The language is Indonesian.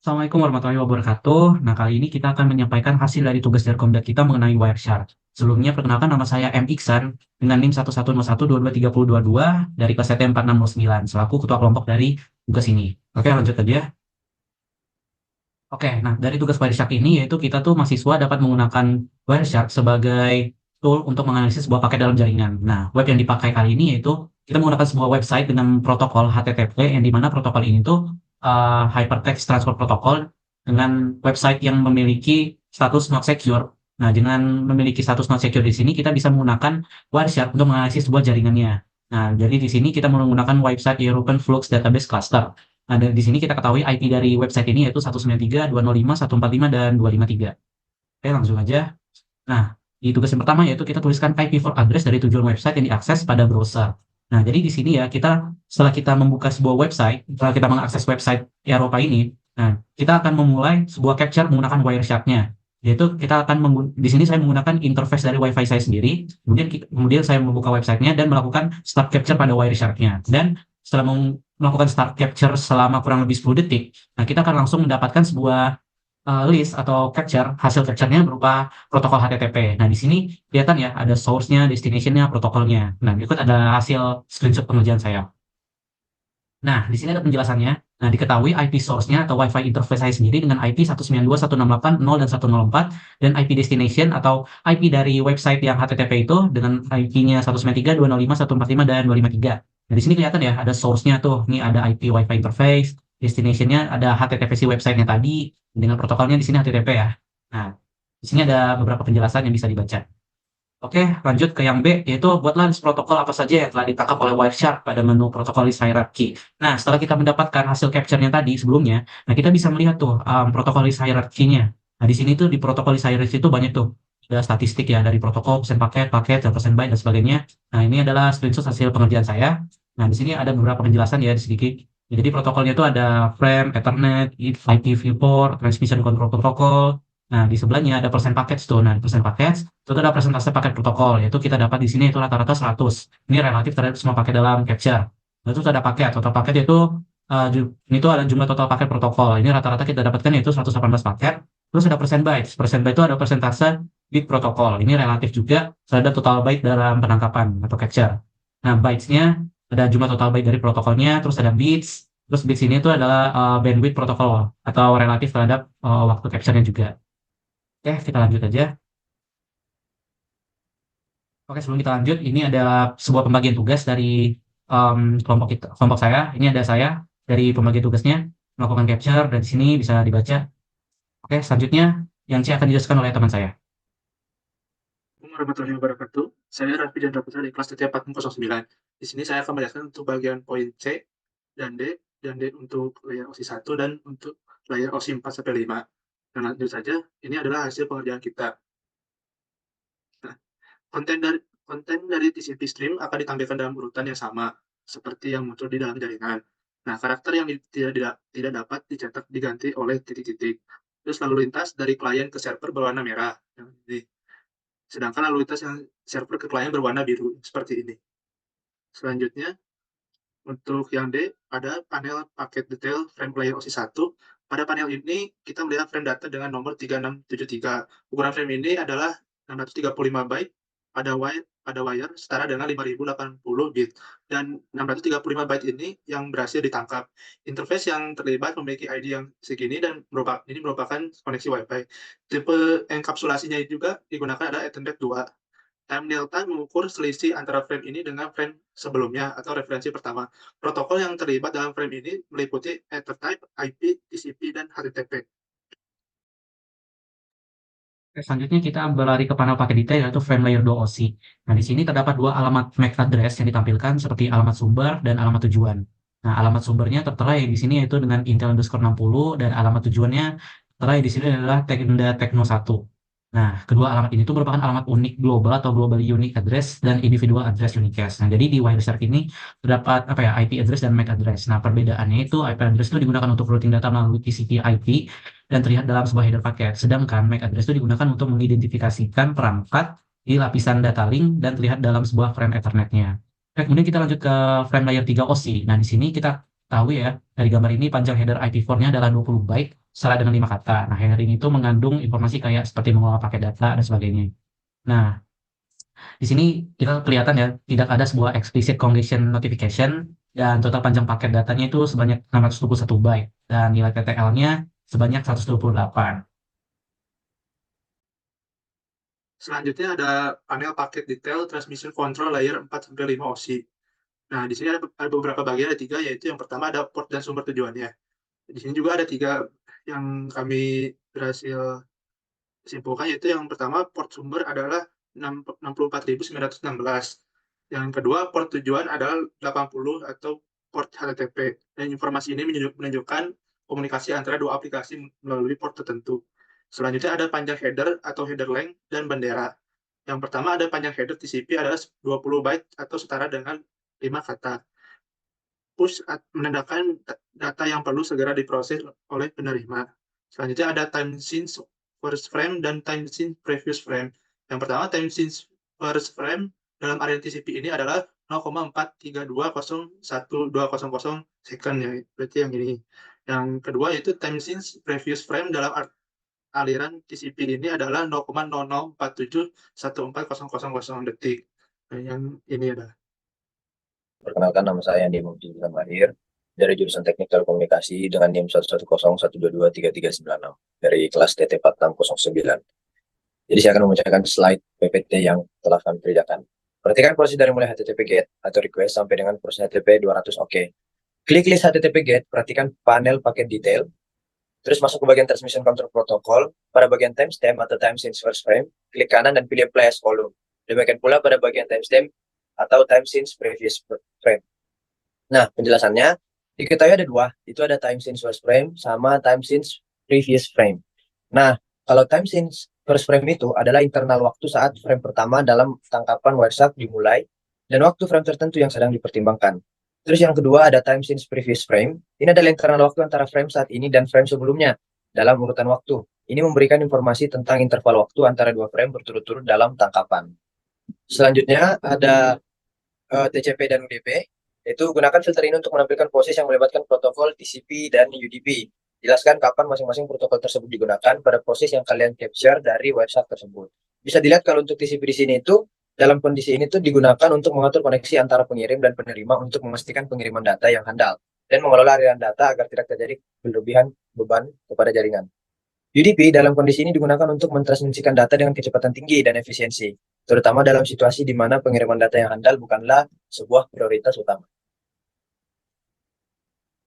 Assalamualaikum warahmatullahi wabarakatuh. Nah, kali ini kita akan menyampaikan hasil dari tugas Darkomdat kita mengenai Wireshark. Sebelumnya, perkenalkan nama saya M. Iksan dengan NIM 1101223022 dari kelas STM 4609 selaku ketua kelompok dari tugas ini. Oke, lanjut aja. Oke, nah dari tugas Wireshark ini yaitu kita tuh mahasiswa dapat menggunakan Wireshark sebagai tool untuk menganalisis sebuah paket dalam jaringan. Nah, web yang dipakai kali ini yaitu kita menggunakan sebuah website dengan protokol HTTP yang dimana protokol ini tuh Hypertext Transfer Protocol dengan website yang memiliki status not secure. Nah, dengan memiliki status not secure di sini kita bisa menggunakan Wireshark untuk menganalisis sebuah jaringannya. Nah, jadi di sini kita menggunakan website European Flux Database Cluster. Nah, di sini kita ketahui IP dari website ini yaitu 193.205.145 dan 253. Oke, langsung aja. Nah, di tugas yang pertama yaitu kita tuliskan IP4 address dari tujuan website yang diakses pada browser. Nah, jadi di sini ya setelah kita membuka sebuah website, setelah kita mengakses website Eropa ini, nah kita akan memulai sebuah capture menggunakan Wireshark-nya. Yaitu kita akan di sini saya menggunakan interface dari WiFi saya sendiri, kemudian saya membuka websitenya dan melakukan start capture pada Wireshark-nya. Dan setelah melakukan start capture selama kurang lebih 10 detik, nah kita akan langsung mendapatkan sebuah list atau hasil capture-nya berupa protokol HTTP. Nah, di sini kelihatan ya ada source-nya, destination-nya, protokolnya. Nah, berikut ada hasil screenshot pengerjaan saya. Nah, di sini ada penjelasannya. Nah, diketahui IP source-nya atau WiFi interface saya sendiri dengan IP 192.168.0 dan 104 dan IP destination atau IP dari website yang HTTP itu dengan IP-nya 193.205.145 dan 253. Nah, di sini kelihatan ya ada source-nya tuh. Ini ada IP WiFi interface, destination-nya ada HTTP si website-nya tadi dengan protokolnya di sini HTTP ya. Nah, di sini ada beberapa penjelasan yang bisa dibaca. Oke, lanjut ke yang B, yaitu buatlah list protokol apa saja yang telah ditangkap oleh Wireshark pada menu protokol list hierarchy. Nah, setelah kita mendapatkan hasil capture-nya tadi sebelumnya, nah kita bisa melihat tuh protokol list hierarchy-nya. Nah, di sini tuh di protokol list hierarchy itu banyak tuh. Ada statistik ya dari protokol, persen paket, dan persen byte dan sebagainya. Nah, ini adalah screenshot hasil pengerjaan saya. Nah, di sini ada beberapa penjelasan ya sedikit. Jadi protokolnya itu ada frame, Ethernet, IPv4, Transmission Control Protocol. Nah, di sebelahnya ada persen paket tuh. Nah, di persen paket itu ada presentase paket protokol, yaitu kita dapat di sini itu rata-rata 100. Ini relatif terhadap semua paket dalam capture. Nah, terus ada paket, total paket yaitu ini tuh ada jumlah total paket protokol. Ini rata-rata kita dapatkan yaitu 118 paket. Terus ada persen byte. Persen byte itu ada persentase bit protokol. Ini relatif juga terhadap total byte dalam penangkapan atau capture. Nah, bytes-nya ada jumlah total byte dari protokolnya, terus ada bits. Terus bits ini itu adalah bandwidth protokol atau relatif terhadap waktu capture-nya juga. Oke, kita lanjut aja. Oke, sebelum kita lanjut, ini ada sebuah pembagian tugas dari kelompok saya. Ini ada saya dari pembagian tugasnya melakukan capture dan di sini bisa dibaca. Oke, selanjutnya yang C akan dijelaskan oleh teman saya. Assalamualaikum warahmatullahi wabarakatuh. Saya Raffi Chandra Putra dari kelas TT 4009. Di sini saya akan menjelaskan untuk bagian poin C dan D untuk layar OSI 1 dan untuk layar OSI 4 sampai 5. Dan lanjut saja, ini adalah hasil pengerjaan kita. Nah, konten dari TCP stream akan ditampilkan dalam urutan yang sama seperti yang muncul di dalam jaringan. Nah, karakter yang tidak dapat dicetak diganti oleh titik-titik. Terus lalu lintas dari klien ke server berwarna merah. Sedangkan lalu lintas yang server ke klien berwarna biru, seperti ini. Selanjutnya, untuk yang D, ada panel paket detail frame player OSI 1. Pada panel ini, kita melihat frame data dengan nomor 3673. Ukuran frame ini adalah 635 byte pada wire setara dengan 5080 bit. Dan 635 byte ini yang berhasil ditangkap. Interface yang terlibat memiliki ID yang segini dan ini merupakan koneksi Wi-Fi. Tipe enkapsulasinya juga digunakan ada Ethernet 2. Time delta mengukur selisih antara frame ini dengan frame sebelumnya atau referensi pertama. Protokol yang terlibat dalam frame ini meliputi Ethertype, IP, TCP, dan HTTP. Oke, selanjutnya kita berlari ke panel paket detail yaitu frame layer 2 OSI. Nah, di sini terdapat dua alamat MAC address yang ditampilkan seperti alamat sumber dan alamat tujuan. Nah, alamat sumbernya tertera di sini yaitu dengan Intel_60 dan alamat tujuannya tertera di sini adalah Tenda Tekno 1. Nah, kedua alamat ini tuh merupakan alamat unik global atau global unique address dan individual address unicast. Nah, jadi di Wireshark ini terdapat IP address dan MAC address. Nah, perbedaannya itu IP address itu digunakan untuk routing data melalui TCP IP dan terlihat dalam sebuah header paket. Sedangkan MAC address itu digunakan untuk mengidentifikasikan perangkat di lapisan data link dan terlihat dalam sebuah frame Ethernet-nya. Kemudian kita lanjut ke frame layer 3 OSI. Nah, di sini kita tahu ya, dari gambar ini panjang header IP4-nya adalah 20 byte, salah dengan 5 kata. Nah, header ini tuh mengandung informasi kayak seperti mengelola paket data dan sebagainya. Nah, di sini kita kelihatan ya, tidak ada sebuah explicit congestion notification dan total panjang paket datanya itu sebanyak 621 byte dan nilai TTL-nya sebanyak 128. Selanjutnya ada panel paket detail transmission control layer 4-5 OSI. Nah, di sini ada beberapa bagian, ada 3, yaitu yang pertama ada port dan sumber tujuannya. Di sini juga ada 3 yang kami berhasil simpulkan, yaitu yang pertama port sumber adalah 64.916. Yang kedua port tujuan adalah 80 atau port HTTP. Dan informasi ini menunjukkan komunikasi antara dua aplikasi melalui port tertentu. Selanjutnya ada panjang header atau header length dan bendera. Yang pertama ada panjang header TCP adalah 20 byte atau setara dengan 5 kata. Push menandakan data yang perlu segera diproses oleh penerima. Selanjutnya ada time since first frame dan time since previous frame. Yang pertama time since first frame dalam area TCP ini adalah 0,43201.200 second ya, berarti yang ini. Yang kedua yaitu time since previous frame dalam aliran TCP ini adalah 0,00471400 detik. Nah, yang ini adalah. Perkenalkan, nama saya Andi Muhammad Mahir dari jurusan Teknik Telekomunikasi dengan NIM 110122336 dari kelas TT 4609. Jadi saya akan membacakan slide PPT yang telah kami kerjakan. Perhatikan proses dari mulai HTTP GET atau request sampai dengan proses HTTP 200 OK. Klik list HTTP GET, perhatikan panel paket detail, terus masuk ke bagian Transmission Control Protocol. Pada bagian timestamp atau time since first frame, klik kanan dan pilih Apply as column. Demikian pula pada bagian timestamp atau time since previous frame. Nah, penjelasannya diketahui ada 2, itu ada time since first frame sama time since previous frame. Nah, kalau time since first frame itu adalah internal waktu saat frame pertama dalam tangkapan Wireshark dimulai dan waktu frame tertentu yang sedang dipertimbangkan. Terus yang kedua ada time since previous frame. Ini adalah internal waktu antara frame saat ini dan frame sebelumnya dalam urutan waktu. Ini memberikan informasi tentang interval waktu antara 2 frame berturut-turut dalam tangkapan. Selanjutnya ada TCP dan UDP. Itu gunakan filter ini untuk menampilkan proses yang melibatkan protokol TCP dan UDP. Jelaskan kapan masing-masing protokol tersebut digunakan pada proses yang kalian capture dari Wireshark tersebut. Bisa dilihat kalau untuk TCP di sini itu dalam kondisi ini tuh digunakan untuk mengatur koneksi antara pengirim dan penerima untuk memastikan pengiriman data yang handal dan mengelola aliran data agar tidak terjadi berlebihan beban kepada jaringan. UDP dalam kondisi ini digunakan untuk mentransmisikan data dengan kecepatan tinggi dan efisiensi, terutama dalam situasi di mana pengiriman data yang handal bukanlah sebuah prioritas utama.